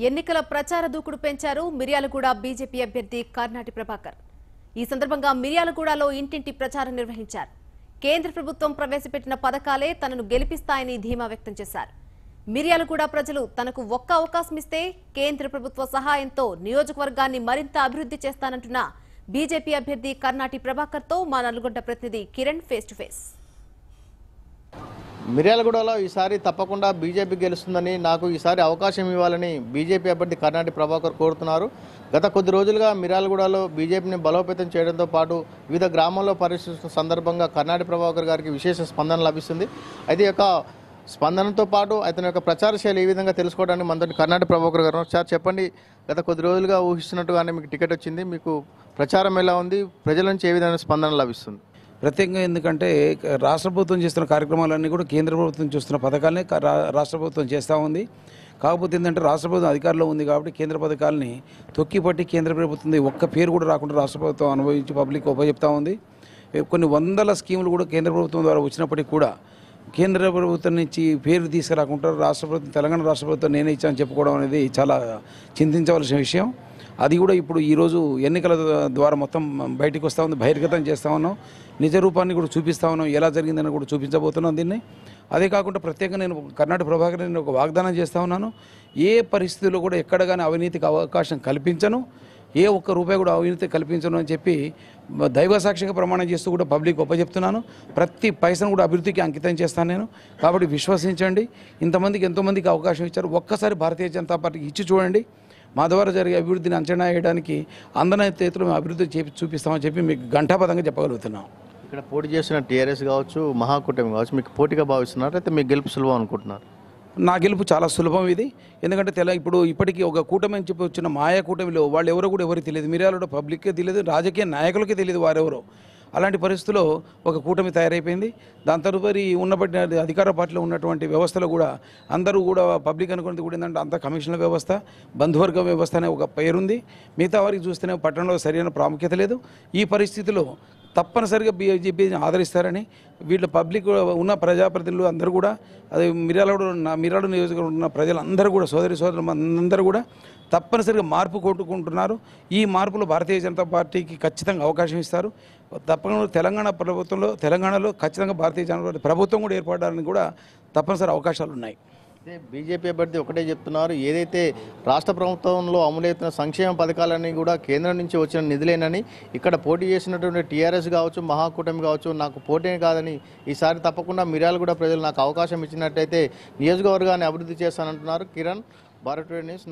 ఎన్నికల ప్రచార దూకుడు పెంచారు మిర్యాలగూడ బీజేపీ అభ్యర్థి కర్నాటి ప్రభాకర్. ఈ సందర్భంగా మిర్యాలగూడలో ఇంటింటి ప్రచారం నిర్వహించారు. కేంద్ర ప్రభుత్వం ప్రవేశపెట్టిన పథకాలే తనను గెలిపిస్తాయని ధీమా వ్యక్తం చేశారు. మిర్యాలగూడ ప్రజలు తనకు ఒక్క అవకాశం ఇస్తే కేంద్ర ప్రభుత్వ సహాయంతో నియోజకవర్గాన్ని మరింత అభివృద్ధి చేస్తానంటున్న బీజేపీ అభ్యర్థి కర్నాటి ప్రభాకర్ తో మా నల్గొండ ప్రతినిధి కిరణ్ ఫేస్ టు ఫేస్. మిర్యాలగూడలో ఈసారి తప్పకుండా బీజేపీ గెలుస్తుందని, నాకు ఈసారి అవకాశం ఇవ్వాలని బీజేపీ అభ్యర్థి కర్నాటి ప్రభాకర్ కోరుతున్నారు. గత కొద్ది రోజులుగా మిర్యాలగూడలో బీజేపీని బలోపేతం చేయడంతో పాటు వివిధ గ్రామాల్లో పర్యటిస్తున్న సందర్భంగా కర్నాటి ప్రభాకర్ గారికి విశేష స్పందన లభిస్తుంది. అయితే యొక్క స్పందనతో పాటు అతని యొక్క ప్రచార శైలి ఏ విధంగా తెలుసుకోవడానికి మనతో కర్నాటి ప్రభాకర్ గారు. సార్ చెప్పండి, గత కొద్ది రోజులుగా ఊహిస్తున్నట్టుగానే మీకు టికెట్ వచ్చింది, మీకు ప్రచారం ఎలా ఉంది, ప్రజల నుంచి ఏ విధమైన స్పందన లభిస్తుంది? ప్రత్యేకంగా ఎందుకంటే రాష్ట్ర ప్రభుత్వం చేస్తున్న కార్యక్రమాలన్నీ కూడా కేంద్ర ప్రభుత్వం చూస్తున్న పథకాలనే రాష్ట్ర ప్రభుత్వం చేస్తూ ఉంది. కాకపోతే ఏంటంటే రాష్ట్ర ప్రభుత్వం అధికారంలో ఉంది కాబట్టి కేంద్ర పథకాలని తొక్కిపట్టి కేంద్ర ప్రభుత్వం ఒక్క పేరు కూడా రాకుండా రాష్ట్ర ప్రభుత్వం అనుభవించి పబ్లిక్ ఉపజెప్తా ఉంది. కొన్ని వందల స్కీములు కూడా కేంద్ర ప్రభుత్వం ద్వారా వచ్చినప్పటికీ కూడా కేంద్ర ప్రభుత్వం నుంచి పేరు తీసుకురాకుండా రాష్ట్ర ప్రభుత్వం, తెలంగాణ రాష్ట్ర ప్రభుత్వం నేనే ఇచ్చానని చెప్పుకోవడం అనేది చాలా చింతించవలసిన విషయం. అది కూడా ఇప్పుడు ఈరోజు ఎన్నికల ద్వారా మొత్తం బయటకు వస్తూ ఉంది, బహిర్గతం చేస్తూ ఉన్నాం, నిజ రూపాన్ని కూడా చూపిస్తూ ఉన్నాం, ఎలా జరిగిందని కూడా చూపించబోతున్నాం దీన్ని. అదే కాకుండా ప్రత్యేకంగా నేను కర్నాటి ప్రభాకర్ నేను ఒక వాగ్దానం చేస్తూ ఉన్నాను, ఏ పరిస్థితుల్లో కూడా ఎక్కడ కానీ అవినీతికి అవకాశం కల్పించను, ఏ ఒక్క రూపాయి కూడా అవినీతి కల్పించను అని చెప్పి దైవ సాక్షిగా ప్రమాణం చేస్తూ కూడా పబ్లిక్ ఉపజెప్తున్నాను. ప్రతి పైసను కూడా అభివృద్ధికి అంకితం చేస్తాను నేను. కాబట్టి విశ్వసించండి, ఇంతమందికి ఎంతోమందికి అవకాశం ఇచ్చారు, ఒక్కసారి భారతీయ జనతా పార్టీకి ఇచ్చి చూడండి. మా ద్వారా జరిగే అభివృద్ధిని అంచనా వేయడానికి అందమైన చేతులు మేము అభివృద్ధి చూపిస్తామని చెప్పి మీకు ఘంటాపథంగా చెప్పగలుగుతున్నాం. ఇక్కడ పోటీ చేసిన టీఆర్ఎస్ కావచ్చు, మహాకూటమి కావచ్చు, మీకు పోటీగా భావిస్తున్నారు, అయితే మీకు గెలుపు సులభం అనుకుంటున్నారు? నా గెలుపు చాలా సులభం ఇది. ఎందుకంటే ఇప్పటికీ ఒక కూటమి అని చెప్పి వచ్చిన మాయా కూటమిలో వాళ్ళు ఎవరో కూడా ఎవరికి తెలియదు, మిర్యాలగూడ పబ్లిక్కే తెలియదు, రాజకీయ నాయకులకే తెలియదు వారెవరో. అలాంటి పరిస్థితుల్లో ఒక కూటమి తయారైపోయింది. దాని తదుపరి ఉన్నప్పటి అధికార పార్టీలో ఉన్నటువంటి వ్యవస్థలో కూడా అందరూ కూడా పబ్లిక్ అనుకున్నది కూడా ఏంటంటే అంత కమిషన్ల వ్యవస్థ, బంధువర్గ వ్యవస్థ అనే ఒక పేరుంది. మిగతా వారికి చూస్తేనే పట్టణంలో సరైన ప్రాముఖ్యత లేదు. ఈ పరిస్థితిలో తప్పనిసరిగా బీజేపీని ఆదరిస్తారని వీళ్ళ పబ్లిక్ ఉన్న ప్రజాప్రతినిధులు అందరూ కూడా, అదే మిర్యాలగూడ నియోజకవర్గంలో ఉన్న ప్రజలందరూ కూడా, సోదరులు అందరూ కూడా తప్పనిసరిగా మార్పు కోరుకుంటున్నారు. ఈ మార్పులో భారతీయ జనతా పార్టీకి ఖచ్చితంగా అవకాశం ఇస్తారు. తప్పకుండా తెలంగాణలో ఖచ్చితంగా భారతీయ జనతా పార్టీ ప్రభుత్వం కూడా ఏర్పడడానికి కూడా తప్పనిసరి అవకాశాలు ఉన్నాయి. అయితే బీజేపీ అభ్యర్థి ఒకటే చెప్తున్నారు, ఏదైతే రాష్ట్ర ప్రభుత్వంలో అమలవుతున్న సంక్షేమ పథకాలన్నీ కూడా కేంద్రం నుంచి వచ్చిన నిధులేనని, ఇక్కడ పోటీ చేసినటువంటి టీఆర్ఎస్ కావచ్చు, మహాకూటమి కావచ్చు, నాకు పోటీ కాదని, ఈసారి తప్పకుండా మిర్యాలగూడ ప్రజలు నాకు అవకాశం ఇచ్చినట్టయితే నియోజకవర్గాన్ని అభివృద్ధి చేస్తానంటున్నారు. కిరణ్, భారత్ న్యూస్.